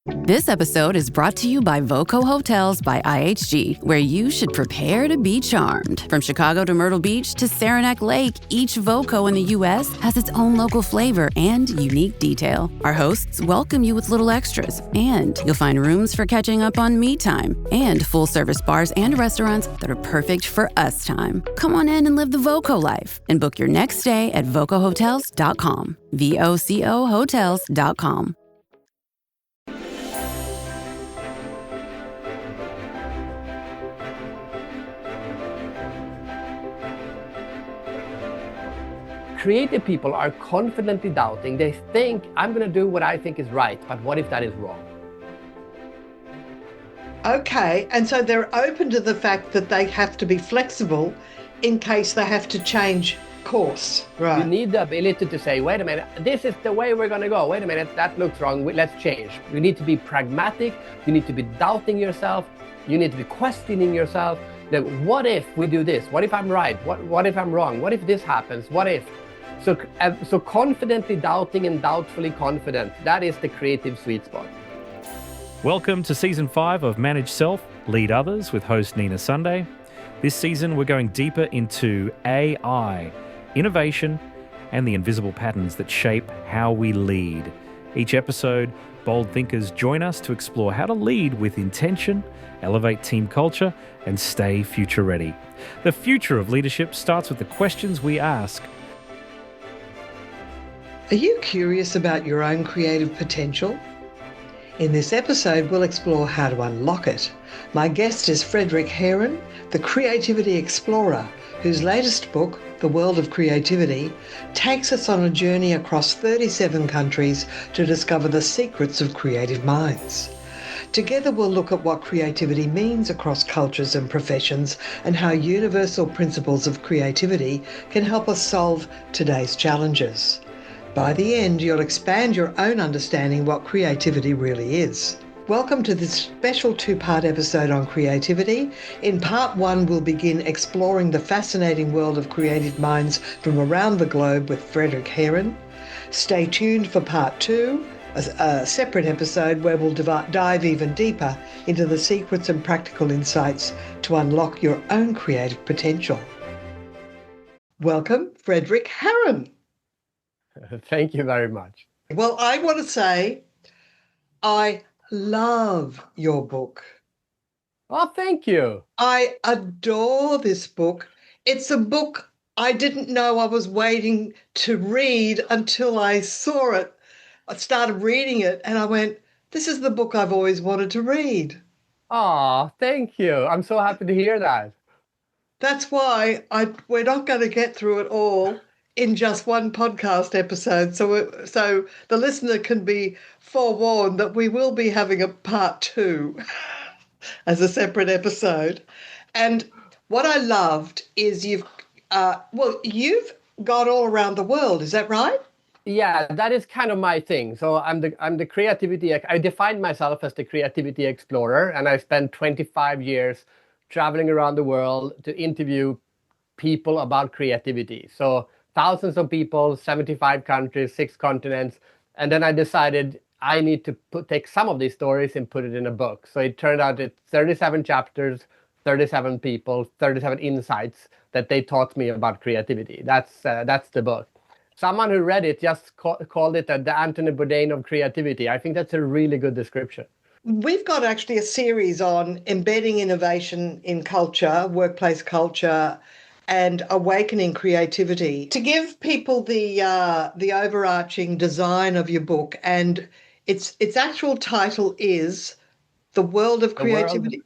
This episode is brought to you by Voco Hotels by IHG, where you should prepare to be charmed. From Chicago to Myrtle Beach to Saranac Lake, each Voco in the U.S. has its own local flavor and unique detail. Our hosts welcome you with little extras, and you'll find rooms for catching up on me time and full-service bars and restaurants that are perfect for us time. Come on in and live the Voco life and book your next stay at vocohotels.com. VOCO hotels.com. Creative people are confidently doubting. They think, I'm going to do what I think is right, but what if that is wrong? Okay, and so they're open to the fact that they have to be flexible in case they have to change course, right? You need the ability to say, wait a minute, this is the way we're going to go. Wait a minute, that looks wrong. Let's change. You need to be pragmatic. You need to be doubting yourself. You need to be questioning yourself. Then what if we do this? What if I'm right? What if I'm wrong? What if this happens? What if? So confidently doubting and doubtfully confident, that is the creative sweet spot. Welcome to Season 5 of Manage Self, Lead Others with host Nina Sunday. This season we're going deeper into AI, innovation, and the invisible patterns that shape how we lead. Each episode, bold thinkers join us to explore how to lead with intention, elevate team culture, and stay future ready. The future of leadership starts with the questions we ask. Are you curious about your own creative potential? In this episode, we'll explore how to unlock it. My guest is Fredrik Härén, the creativity explorer, whose latest book, The World of Creativity, takes us on a journey across 37 countries to discover the secrets of creative minds. Together we'll look at what creativity means across cultures and professions and how universal principles of creativity can help us solve today's challenges. By the end, you'll expand your own understanding what creativity really is. Welcome to this special two-part episode on creativity. In part one, we'll begin exploring the fascinating world of creative minds from around the globe with Fredrik Härén. Stay tuned for part two, a separate episode where we'll dive even deeper into the secrets and practical insights to unlock your own creative potential. Welcome, Fredrik Härén. Thank you very much. Well, I want to say I love your book. Oh, thank you. I adore this book. It's a book I didn't know I was waiting to read until I saw it. I started reading it and I went, this is the book I've always wanted to read. Oh, thank you. I'm so happy to hear that. That's why we're not going to get through it all in just one podcast episode. So the listener can be forewarned that we will be having a part two as a separate episode. And what I loved is you've gone all around the world. Is that right? Yeah, that is kind of my thing. So I'm the creativity. I define myself as the creativity explorer, and I spent 25 years traveling around the world to interview people about creativity. So thousands of people, 75 countries, 6 continents. And then I decided I need to take some of these stories and put it in a book. So it turned out it's 37 chapters, 37 people, 37 insights that they taught me about creativity. That's the book. Someone who read it just called it the Anthony Bourdain of creativity. I think that's a really good description. We've got actually a series on embedding innovation in culture, workplace culture, and awakening creativity. To give people the overarching design of your book, and its actual title is The World of Creativity.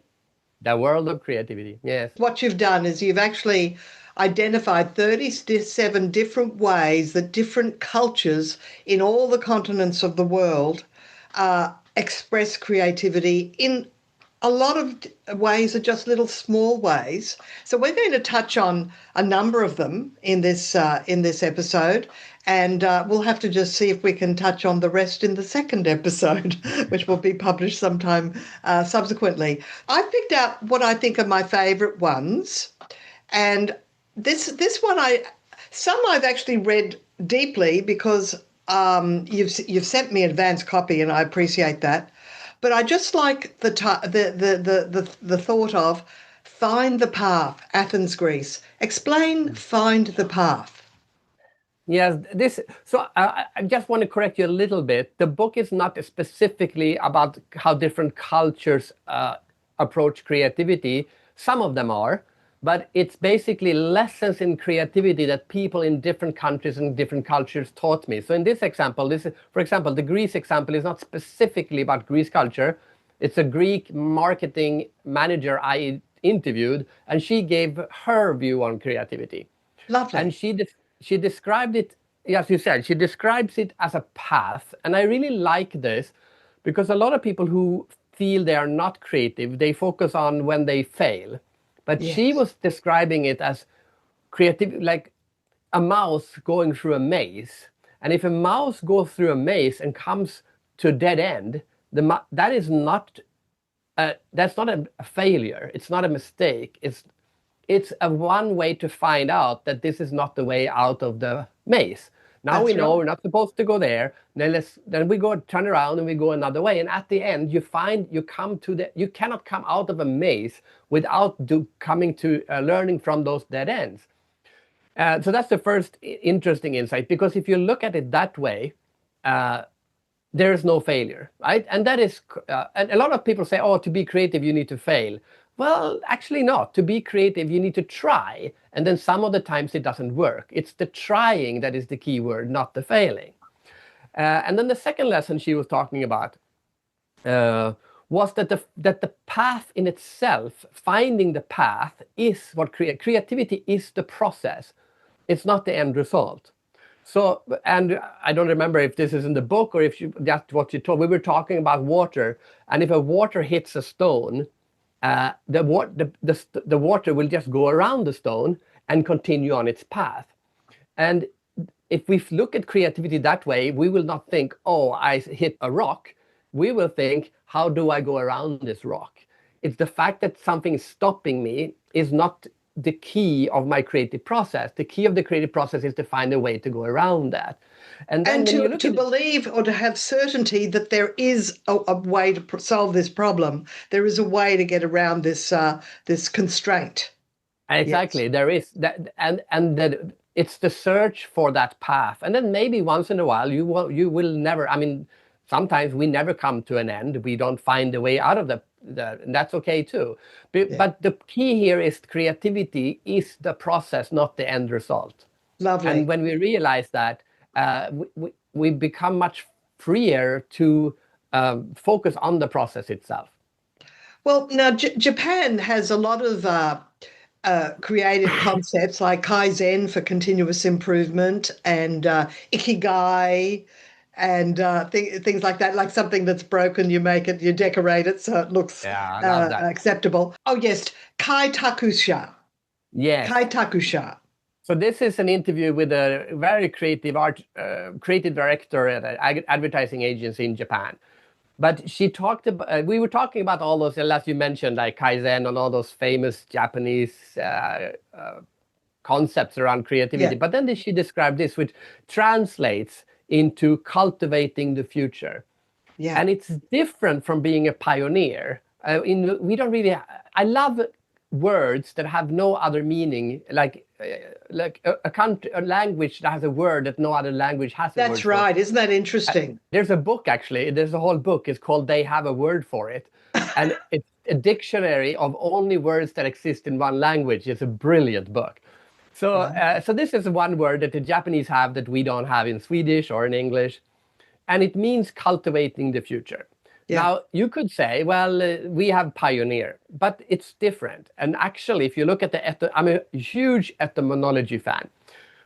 The World of Creativity, yes. What you've done is you've actually identified 37 different ways that different cultures in all the continents of the world express creativity in a lot of ways are just little small ways. So we're going to touch on a number of them in this episode, and we'll have to just see if we can touch on the rest in the second episode, which will be published sometime subsequently. I picked out what I think are my favourite ones, and this one I've actually read deeply because you've sent me advance copy, and I appreciate that. But I just like the thought of find the path, Athens, Greece. Explain find the path. Yes, so I just want to correct you a little bit. The book is not specifically about how different cultures approach creativity. Some of them are, but it's basically lessons in creativity that people in different countries and different cultures taught me. So in this example, for example, the Greece example is not specifically about Greece culture. It's a Greek marketing manager I interviewed, and she gave her view on creativity. Lovely. And she described it, as you said, she describes it as a path. And I really like this because a lot of people who feel they are not creative, they focus on when they fail. But she was describing it as creative, like a mouse going through a maze. And if a mouse goes through a maze and comes to a dead end, that's not a failure. It's not a mistake. It's a one way to find out that this is not the way out of the maze. Now we know we're not supposed to go there. Then we go turn around and we go another way. And at the end, you cannot come out of a maze without coming to learning from those dead ends. So that's the first interesting insight, because if you look at it that way, there is no failure, right? And that is, and a lot of people say, oh, to be creative, you need to fail. Well, actually not. To be creative, you need to try. And then some of the times it doesn't work. It's the trying that is the key word, not the failing. And then the second lesson she was talking about was that the path in itself, finding the path, is what creativity is the process. It's not the end result. So, and I don't remember if this is in the book or if that's what you told. We were talking about water, and if a water hits a stone, the water will just go around the stone and continue on its path. And if we look at creativity that way, we will not think, oh, I hit a rock. We will think, how do I go around this rock? It's the fact that something is stopping me is not the key of my creative process. The key of the creative process is to find a way to go around that. And then to believe or to have certainty that there is a way to solve this problem. There is a way to get around this constraint. Exactly. Yes. There is that, and that it's the search for that path. And then maybe once in a while you will never. I mean, sometimes we never come to an end. We don't find a way out of and that's okay too. But the key here is creativity is the process, not the end result. Lovely. And when we realize that, we become much freer to focus on the process itself. Well, now Japan has a lot of creative concepts like Kaizen for continuous improvement and Ikigai and things like that, like something that's broken, you decorate it so it looks acceptable. Oh, yes, Kaitakusha. Yes. Kaitakusha. So this is an interview with a very creative director at an advertising agency in Japan. But she talked about, we were talking about all those, as you mentioned, like Kaizen and all those famous Japanese concepts around creativity. Yeah. But then she described this, which translates into cultivating the future. Yeah. And it's different from being a pioneer. We don't really, I love words that have no other meaning, like a language that has a word that no other language has a word for. That's right. Isn't that interesting? There's a book, actually. There's a whole book. It's called They Have a Word for It. And it's a dictionary of only words that exist in one language. It's a brilliant book. So, so this is one word that the Japanese have that we don't have in Swedish or in English. And it means cultivating the future. Yeah. Now, you could say, well, we have pioneer, but it's different. And actually, if you look at I'm a huge etymology fan.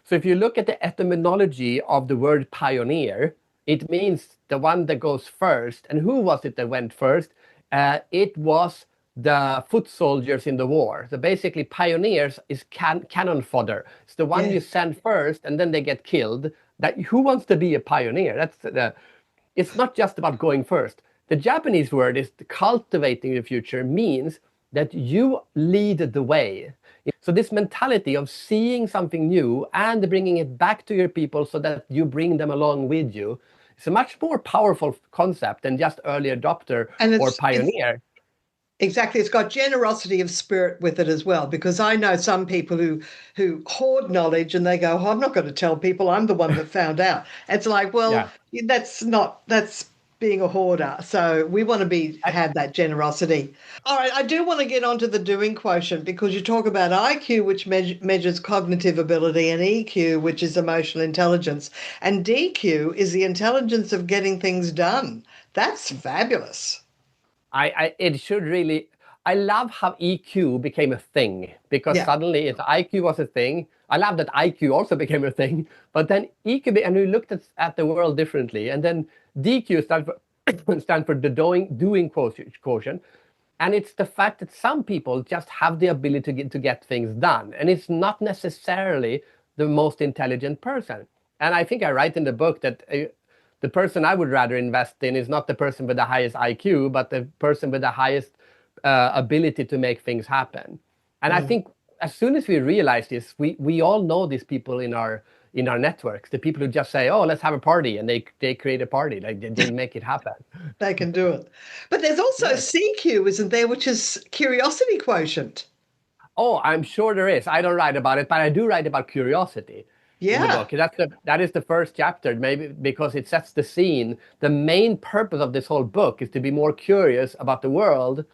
So if you look at the etymology of the word pioneer, it means the one that goes first. And who was it that went first? It was the foot soldiers in the war. So basically, pioneers is cannon fodder. It's the one you send first, and then they get killed. Who wants to be a pioneer? It's not just about going first. The Japanese word is cultivating the future, means that you lead the way. So this mentality of seeing something new and bringing it back to your people so that you bring them along with you It's a much more powerful concept than just early adopter or pioneer. Exactly. It's got generosity of spirit with it as well, because I know some people who hoard knowledge and they go, oh, I'm not going to tell people, I'm the one that found out. It's like, well, that's being a hoarder. So we want to have that generosity. All right, I do want to get onto the doing quotient, because you talk about IQ, which measures cognitive ability, and EQ, which is emotional intelligence, and DQ is the intelligence of getting things done. That's fabulous. It should really. I love how EQ became a thing, because suddenly IQ was a thing. I love that IQ also became a thing, but then EQ, and we looked at the world differently, and then DQ stands for the doing quotient, and it's the fact that some people just have the ability to get things done, and it's not necessarily the most intelligent person. And I think I write in the book that the person I would rather invest in is not the person with the highest IQ, but the person with the highest ability to make things happen. And I think as soon as we realize this, we all know these people in our networks, the people who just say, oh, let's have a party, and they create a party, like they make it happen. They can do it. But there's also CQ, isn't there, which is curiosity quotient. Oh, I'm sure there is. I don't write about it, but I do write about curiosity. In the book. That is the first chapter, maybe because it sets the scene. The main purpose of this whole book is to be more curious about the world,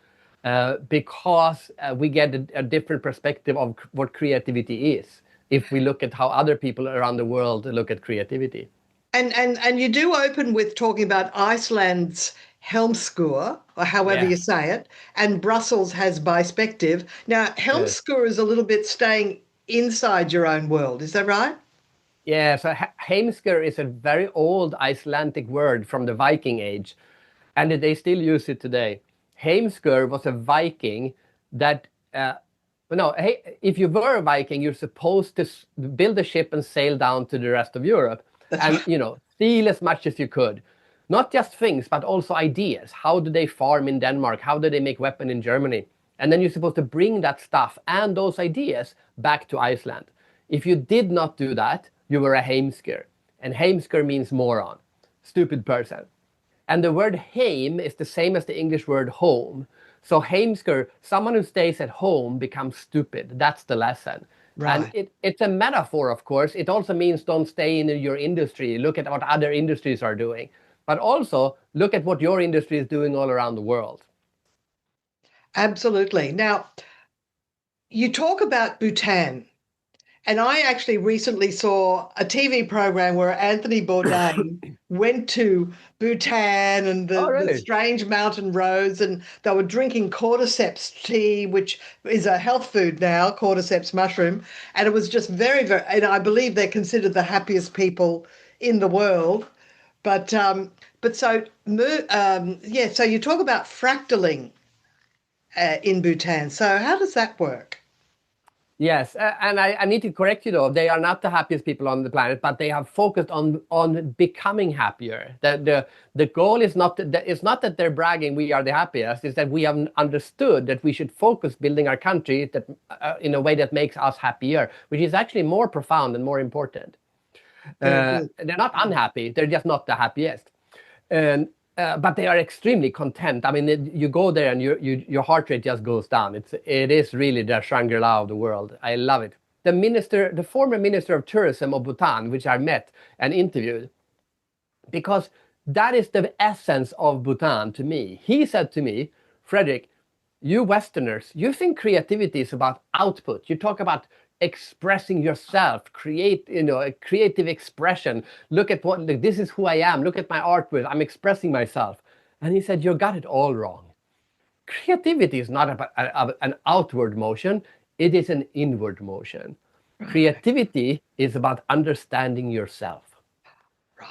because we get a different perspective of what creativity is if we look at how other people around the world look at creativity. And you do open with talking about Iceland's Helmskur, or however you say it, and Brussels has Bispective. Now, Helmskur is a little bit staying inside your own world. Is that right? Yeah, so Heimsker is a very old Icelandic word from the Viking age, and they still use it today. Heimsker was a Viking that, if you were a Viking, you're supposed to build a ship and sail down to the rest of Europe and, steal as much as you could. Not just things, but also ideas. How do they farm in Denmark? How do they make weapons in Germany? And then you're supposed to bring that stuff and those ideas back to Iceland. If you did not do that, you were a heimsker. And heimsker means moron, stupid person. And the word heim is the same as the English word home. So heimsker, someone who stays at home becomes stupid. That's the lesson. Right. And it's a metaphor, of course. It also means don't stay in your industry. Look at what other industries are doing. But also look at what your industry is doing all around the world. Absolutely. Now, you talk about Bhutan. And I actually recently saw a TV program where Anthony Bourdain went to Bhutan and the strange mountain roads, and they were drinking cordyceps tea, which is a health food now, cordyceps mushroom. And it was just very, very, and I believe they're considered the happiest people in the world. So you talk about fractaling in Bhutan. So how does that work? Yes, and I need to correct you though. They are not the happiest people on the planet, but they have focused on becoming happier. The goal is not that they're bragging we are the happiest. It's that we have understood that we should focus building our country that in a way that makes us happier, which is actually more profound and more important. They're not unhappy; they're just not the happiest. But they are extremely content. I mean, you go there and your heart rate just goes down. It is really the Shangri-La of the world. I love it. The former minister of tourism of Bhutan, which I met and interviewed, because that is the essence of Bhutan to me. He said to me, Fredrik, you Westerners, you think creativity is about output. You talk about expressing yourself, a creative expression. Look at this is who I am. Look at my artwork. I'm expressing myself. And he said, you got it all wrong. Creativity is not about an outward motion. It is an inward motion. Creativity is about understanding yourself.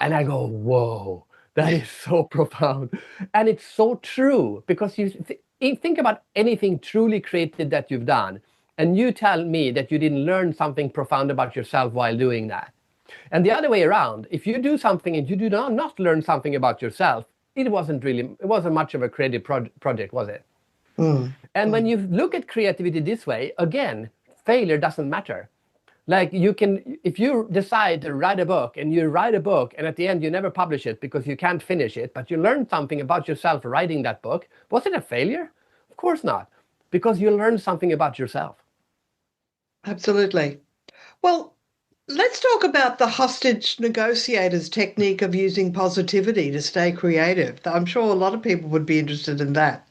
And I go, whoa, that is so profound. And it's so true, because you think about anything truly creative that you've done. And you tell me that you didn't learn something profound about yourself while doing that. And the other way around, if you do something and you do not learn something about yourself, it wasn't much of a creative project, was it? And when you look at creativity this way, again, failure doesn't matter. Like you can, if you decide to write a book and you write a book and at the end you never publish it because you can't finish it, but you learn something about yourself writing that book, was it a failure? Of course not, because you learned something about yourself. Absolutely. Well, let's talk about the hostage negotiator's technique of using positivity to stay creative. I'm sure a lot of people would be interested in that.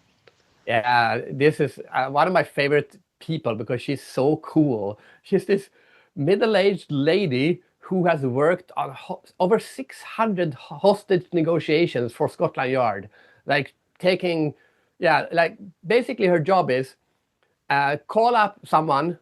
Yeah, this is one of my favorite people because she's so cool. She's this middle-aged lady who has worked on over 600 hostage negotiations for Scotland Yard. Like taking, like basically her job is call up someone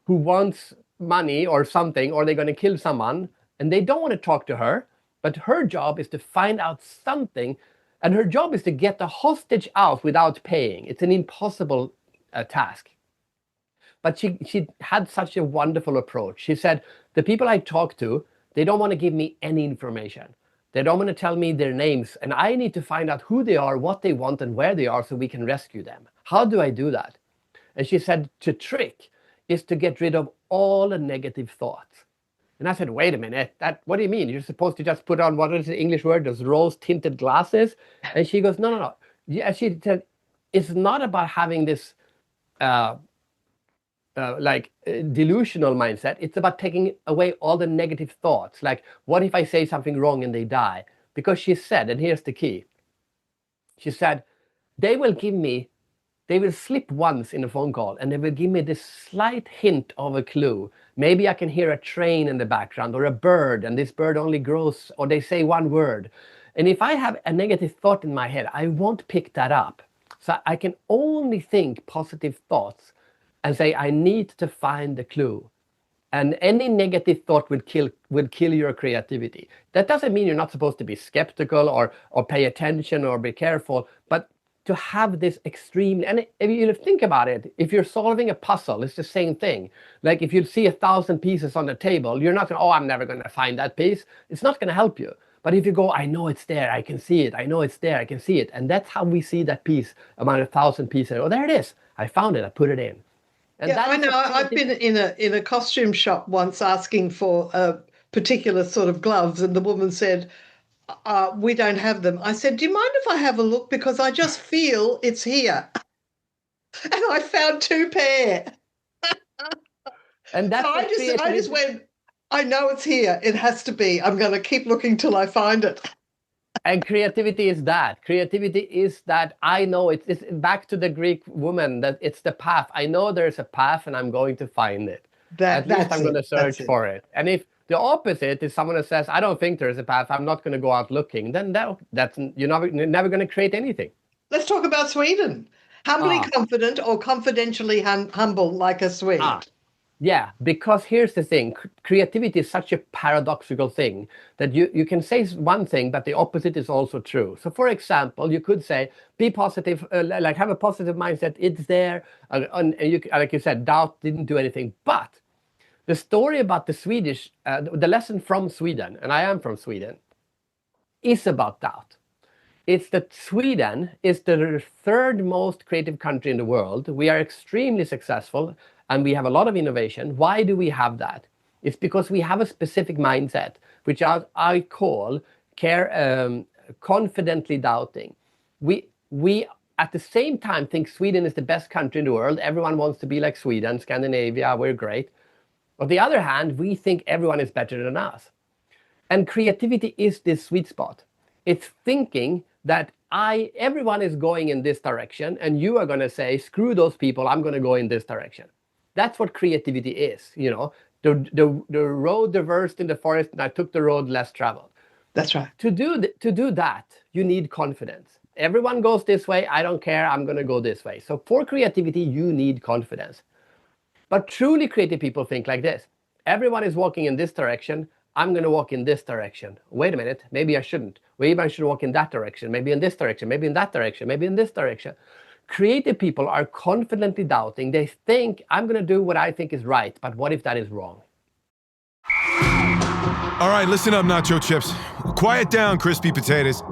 who wants money or something, or they're going to kill someone, and they don't want to talk to her, but her job is to find out something, and her job is to get the hostage out without paying. It's an impossible task. But she had such a wonderful approach. She said, the people I talk to, they don't want to give me any information. They don't want to tell me their names, and I need to find out who they are, what they want, and where they are so we can rescue them. How do I do that? And she said, the trick is to get rid of all the negative thoughts. And I said, wait a minute, what do you mean? You're supposed to just put on, what is the English word, those rose-tinted glasses? And she goes, no. Yeah, she said, it's not about having this delusional mindset. It's about taking away all the negative thoughts. Like, what if I say something wrong and they die? Because she said, and here's the key, she said, they will slip once in a phone call and they will give me this slight hint of a clue. Maybe I can hear a train in the background or a bird, and this bird only grows, or they say one word. And if I have a negative thought in my head, I won't pick that up. So I can only think positive thoughts and say, I need to find the clue. And any negative thought would kill your creativity. That doesn't mean you're not supposed to be skeptical or pay attention or be careful, but to have this extreme, and if you think about it, if you're solving a puzzle, it's the same thing. Like if you see 1,000 pieces on the table, you're not going, I'm never going to find that piece. It's not going to help you. But if you go, I know it's there, I can see it. I know it's there, I can see it. And that's how we see that piece among 1,000 pieces. Oh, there it is. I found it, I put it in. And yeah, I know. I've been in a costume shop once asking for a particular sort of gloves, and the woman said, we don't have them. I said, do you mind if I have a look? Because I just feel it's here. And I found 2 pair. And that's so I just went, I know it's here. It has to be. I'm going to keep looking till I find it. And creativity is that. Creativity is that I know it's back to the Greek woman, that it's the path. I know there's a path and I'm going to find it. At least I'm going to search for it. And if the opposite is someone who says, I don't think there's a path, I'm not going to go out looking, then you're never going to create anything. Let's talk about Sweden. Humbly confident or confidentially humble like a Swede. Yeah, because here's the thing. Creativity is such a paradoxical thing that you can say one thing, but the opposite is also true. So for example, you could say, be positive, like have a positive mindset. It's there. And you, like you said, doubt didn't do anything. But the story about the Swedish, the lesson from Sweden, and I am from Sweden, is about doubt. It's that Sweden is the 3rd most creative country in the world. We are extremely successful and we have a lot of innovation. Why do we have that? It's because we have a specific mindset, which I call confidently doubting. We at the same time think Sweden is the best country in the world. Everyone wants to be like Sweden, Scandinavia, we're great. On the other hand, we think everyone is better than us. And creativity is this sweet spot. It's thinking that everyone is going in this direction and you are going to say, screw those people, I'm going to go in this direction. That's what creativity is, you know. The road reversed in the forest and I took the road less traveled. That's right. To do that, you need confidence. Everyone goes this way, I don't care, I'm going to go this way. So for creativity, you need confidence. But truly creative people think like this. Everyone is walking in this direction, I'm going to walk in this direction. Wait a minute, maybe I shouldn't. Maybe I should walk in that direction, maybe in this direction, maybe in that direction, maybe in this direction. Creative people are confidently doubting. They think, I'm going to do what I think is right, but what if that is wrong? All right, listen up, nacho chips. Quiet down, crispy potatoes.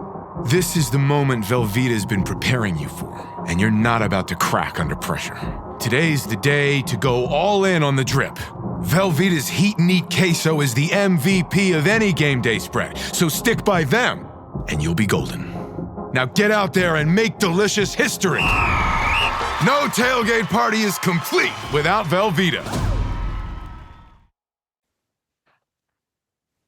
This is the moment Velveeta's been preparing you for, and you're not about to crack under pressure. Today's the day to go all in on the drip. Velveeta's Heat and Eat Queso is the MVP of any game day spread, so stick by them, and you'll be golden. Now get out there and make delicious history. No tailgate party is complete without Velveeta.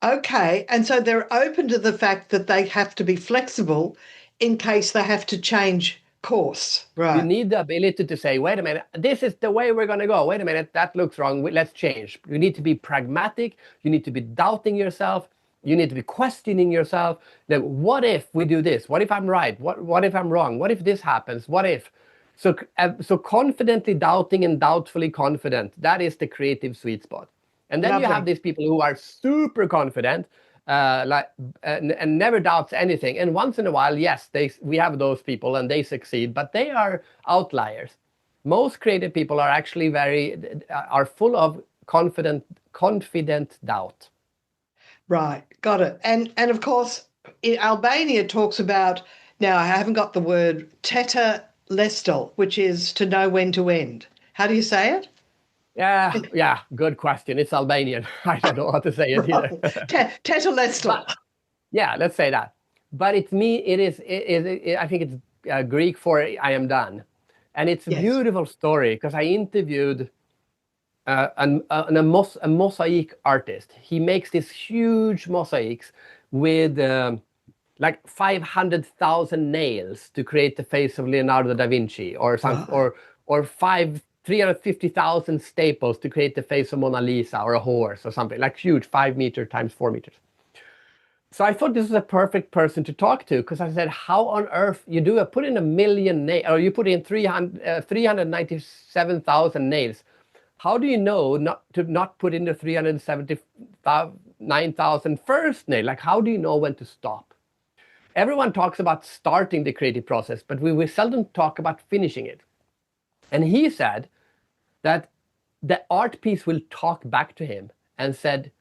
Okay, and so they're open to the fact that they have to be flexible in case they have to change course, right? You need the ability to say, wait a minute, this is the way we're going to go. Wait a minute, that looks wrong. Let's change. You need to be pragmatic. You need to be doubting yourself. You need to be questioning yourself. Then what if we do this? What if I'm right? What if I'm wrong? What if this happens? What if? So confidently doubting and doubtfully confident, that is the creative sweet spot. And then you have these people who are super confident, and never doubts anything. And once in a while, yes, we have those people and they succeed, but they are outliers. Most creative people are actually are full of confident doubt. Right, got it. And of course, in Albania talks about, now I haven't got the word, teta lestel, which is to know when to end. How do you say it? Yeah, good question. It's Albanian. I don't know how to say it either. Teta lestel. Yeah, let's say that. But I think it's Greek for I am done. And it's a beautiful story because I interviewed a mosaic artist. He makes these huge mosaics with like 500,000 nails to create the face of Leonardo da Vinci, or something, or 350,000 staples to create the face of Mona Lisa or a horse or something, like huge, 5 meter times 4 meters. So I thought this was a perfect person to talk to, because I said, how on earth put in 1 million nails, or you put in 397,000 nails. How do you know not to put in the 379,000 first nail? Like, how do you know when to stop? Everyone talks about starting the creative process, but we seldom talk about finishing it. And he said that the art piece will talk back to him and said,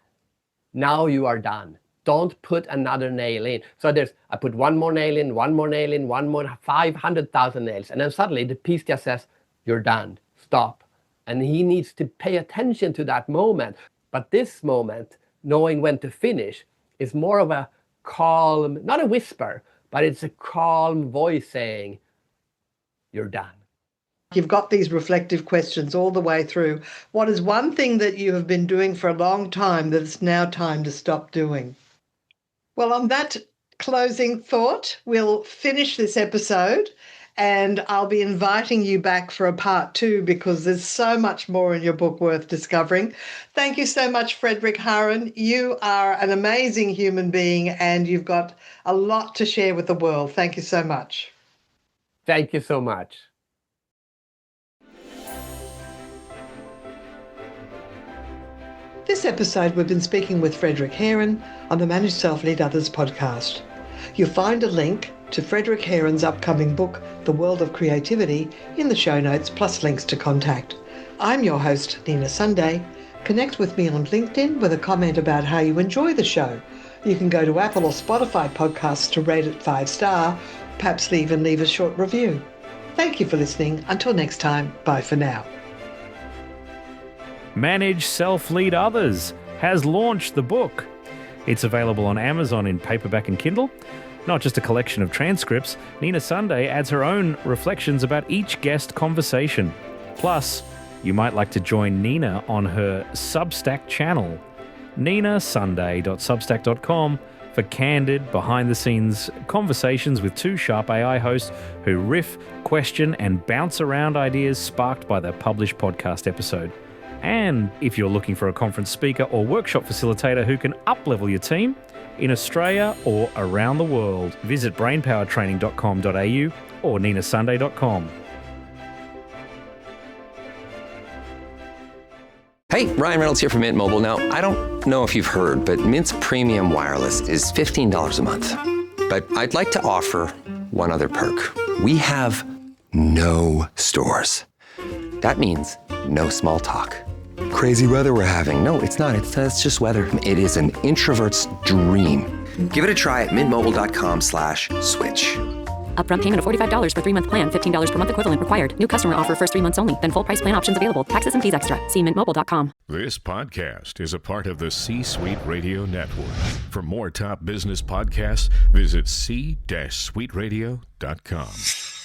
now you are done. Don't put another nail in. So I put one more nail in, one more nail in, one more, 500,000 nails. And then suddenly the piece just says, you're done, stop. And he needs to pay attention to that moment. But this moment, knowing when to finish, is more of a calm, not a whisper, but it's a calm voice saying, you're done. You've got these reflective questions all the way through. What is one thing that you have been doing for a long time that it's now time to stop doing? Well, on that closing thought, we'll finish this episode, and I'll be inviting you back for a part 2 because there's so much more in your book worth discovering. Thank you so much, Fredrik Härén. You are an amazing human being and you've got a lot to share with the world. Thank you so much. Thank you so much. This episode, we've been speaking with Fredrik Härén on the Manage Self, Lead Others podcast. You'll find a link to Fredrik Härén's upcoming book, The World of Creativity, in the show notes, plus links to contact. I'm your host, Nina Sunday. Connect with me on LinkedIn with a comment about how you enjoy the show. You can go to Apple or Spotify podcasts to rate it 5-star, perhaps even leave a short review. Thank you for listening. Until next time, bye for now. Manage Self, Lead Others has launched the book. It's available on Amazon in paperback and Kindle. Not just a collection of transcripts, Nina Sunday adds her own reflections about each guest conversation. Plus, you might like to join Nina on her Substack channel, ninasunday.substack.com, for candid, behind-the-scenes conversations with 2 sharp AI hosts who riff, question, and bounce around ideas sparked by the published podcast episode. And if you're looking for a conference speaker or workshop facilitator who can up-level your team in Australia or around the world, visit brainpowertraining.com.au or ninasunday.com. Hey, Ryan Reynolds here from Mint Mobile. Now, I don't know if you've heard, but Mint's premium wireless is $15 a month. But I'd like to offer one other perk. We have no stores. That means no small talk. Crazy weather we're having. No, it's not. It's just weather. It is an introvert's dream. Give it a try at mintmobile.com/switch. Upfront payment of $45 for 3-month plan. $15 per month equivalent required. New customer offer first 3 months only. Then full price plan options available. Taxes and fees extra. See mintmobile.com. This podcast is a part of the C-Suite Radio Network. For more top business podcasts, visit c-suiteradio.com.